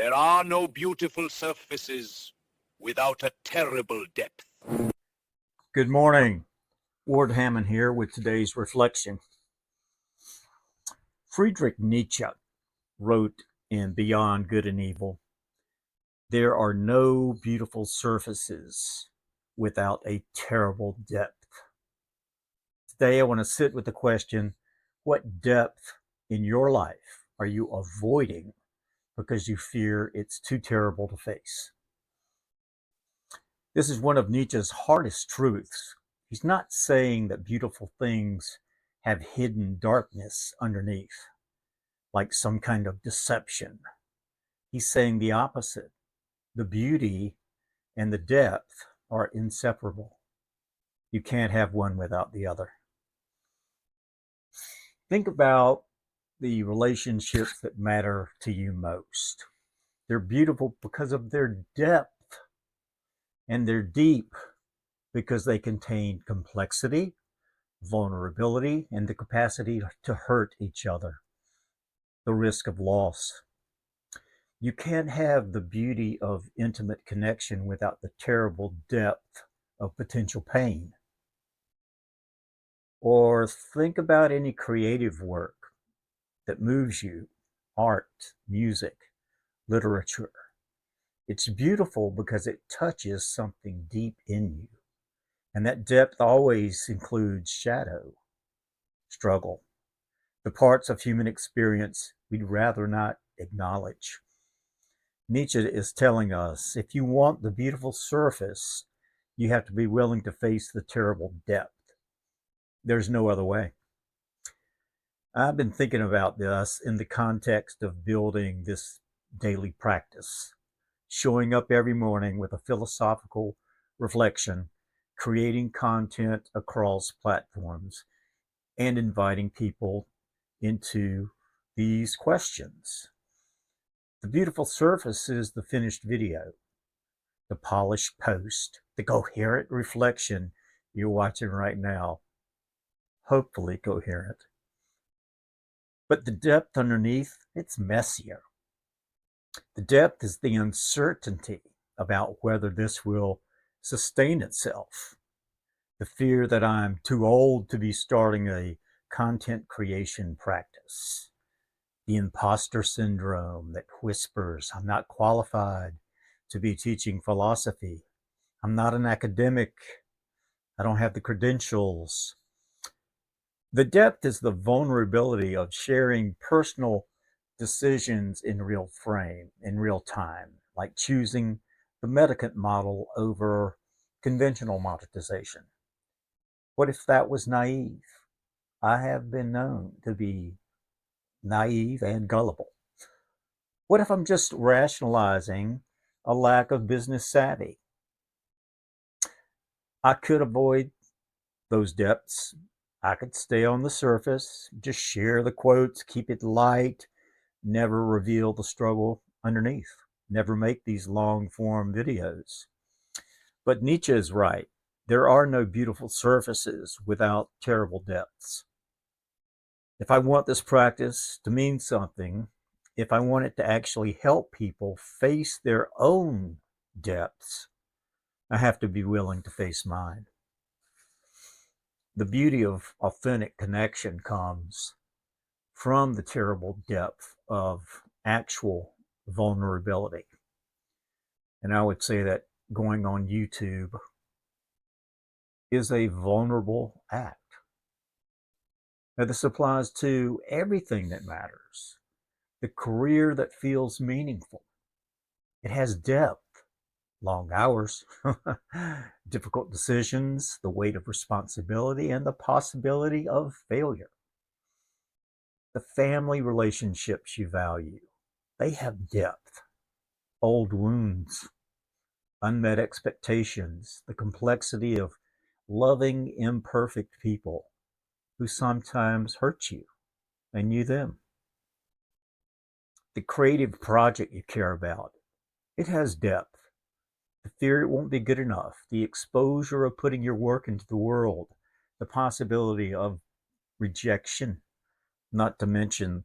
There are no beautiful surfaces without a terrible depth. Good morning. Ward Hammond here with today's reflection. Friedrich Nietzsche wrote in Beyond Good and Evil, "There are no beautiful surfaces without a terrible depth." Today I want to sit with the question, what depth in your life are you avoiding because you fear it's too terrible to face? This is one of Nietzsche's hardest truths. He's not saying that beautiful things have hidden darkness underneath, like some kind of deception. He's saying the opposite. The beauty and the depth are inseparable. You can't have one without the other. Think about the relationships that matter to you most. They're beautiful because of their depth, and they're deep because they contain complexity, vulnerability, and the capacity to hurt each other, the risk of loss. You can't have the beauty of intimate connection without the terrible depth of potential pain. Or think about any creative work that moves you, art, music, literature. It's beautiful because it touches something deep in you. And that depth always includes shadow, struggle, the parts of human experience we'd rather not acknowledge. Nietzsche is telling us, if you want the beautiful surface, you have to be willing to face the terrible depth. There's no other way. I've been thinking about this in the context of building this daily practice, showing up every morning with a philosophical reflection, creating content across platforms, and inviting people into these questions. The beautiful surface is the finished video, the polished post, the coherent reflection you're watching right now. Hopefully coherent. But the depth underneath, it's messier. The depth is the uncertainty about whether this will sustain itself. The fear that I'm too old to be starting a content creation practice. The imposter syndrome that whispers, I'm not qualified to be teaching philosophy. I'm not an academic. I don't have the credentials. The depth is the vulnerability of sharing personal decisions in real time, like choosing the medicant model over conventional monetization. What if that was naive? I have been known to be naive and gullible. What if I'm just rationalizing a lack of business savvy? I could avoid those depths. I could stay on the surface, just share the quotes, keep it light, never reveal the struggle underneath, never make these long form videos. But Nietzsche is right. There are no beautiful surfaces without terrible depths. If I want this practice to mean something, if I want it to actually help people face their own depths, I have to be willing to face mine. The beauty of authentic connection comes from the terrible depth of actual vulnerability. And I would say that going on YouTube is a vulnerable act. Now, this applies to everything that matters. The career that feels meaningful. It has depth. Long hours, difficult decisions, the weight of responsibility, and the possibility of failure. The family relationships you value, they have depth. Old wounds, unmet expectations, the complexity of loving imperfect people who sometimes hurt you and you them. The creative project you care about, it has depth. The fear it won't be good enough, the exposure of putting your work into the world, the possibility of rejection, not to mention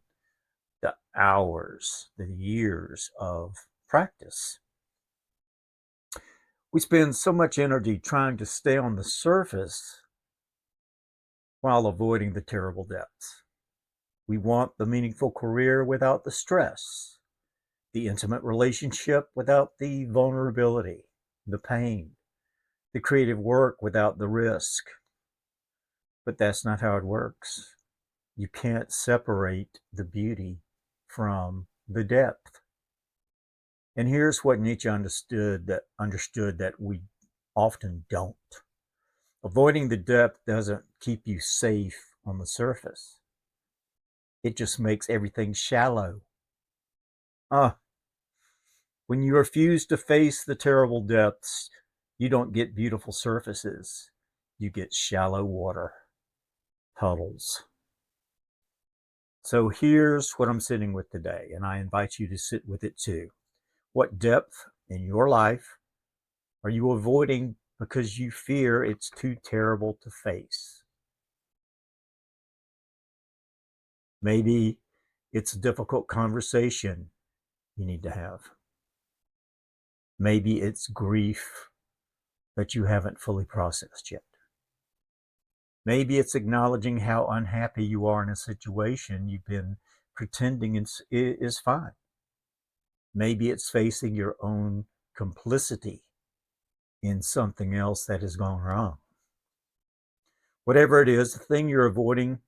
the hours, the years of practice. We spend so much energy trying to stay on the surface while avoiding the terrible depths. We want the meaningful career without the stress, the intimate relationship without the vulnerability, the pain, the creative work without the risk. But that's not how it works. You can't separate the beauty from the depth. And here's what Nietzsche understood that we often don't. Avoiding the depth doesn't keep you safe on the surface. It just makes everything shallow. When you refuse to face the terrible depths, you don't get beautiful surfaces. You get shallow water, puddles. So here's what I'm sitting with today, and I invite you to sit with it too. What depth in your life are you avoiding because you fear it's too terrible to face? Maybe it's a difficult conversation you need to have. Maybe it's grief that you haven't fully processed yet. Maybe it's acknowledging how unhappy you are in a situation you've been pretending is fine. Maybe it's facing your own complicity in something else that has gone wrong. Whatever it is, the thing you're avoiding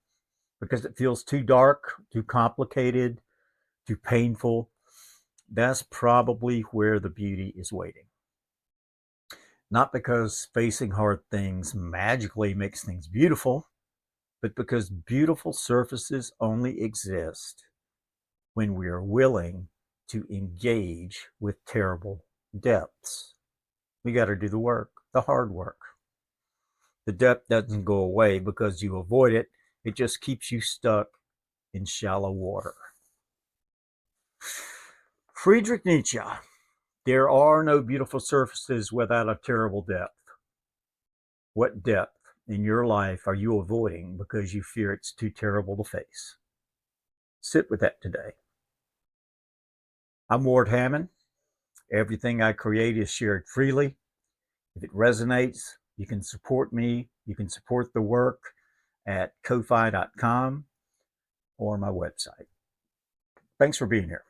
because it feels too dark, too complicated, too painful, that's probably where the beauty is waiting. Not because facing hard things magically makes things beautiful, but because beautiful surfaces only exist when we are willing to engage with terrible depths. We got to do the work, the hard work. The depth doesn't go away because you avoid it. It just keeps you stuck in shallow water. Friedrich Nietzsche, there are no beautiful surfaces without a terrible depth. What depth in your life are you avoiding because you fear it's too terrible to face? Sit with that today. I'm Ward Hammond. Everything I create is shared freely. If it resonates, you can support me. You can support the work at ko-fi.com or my website. Thanks for being here.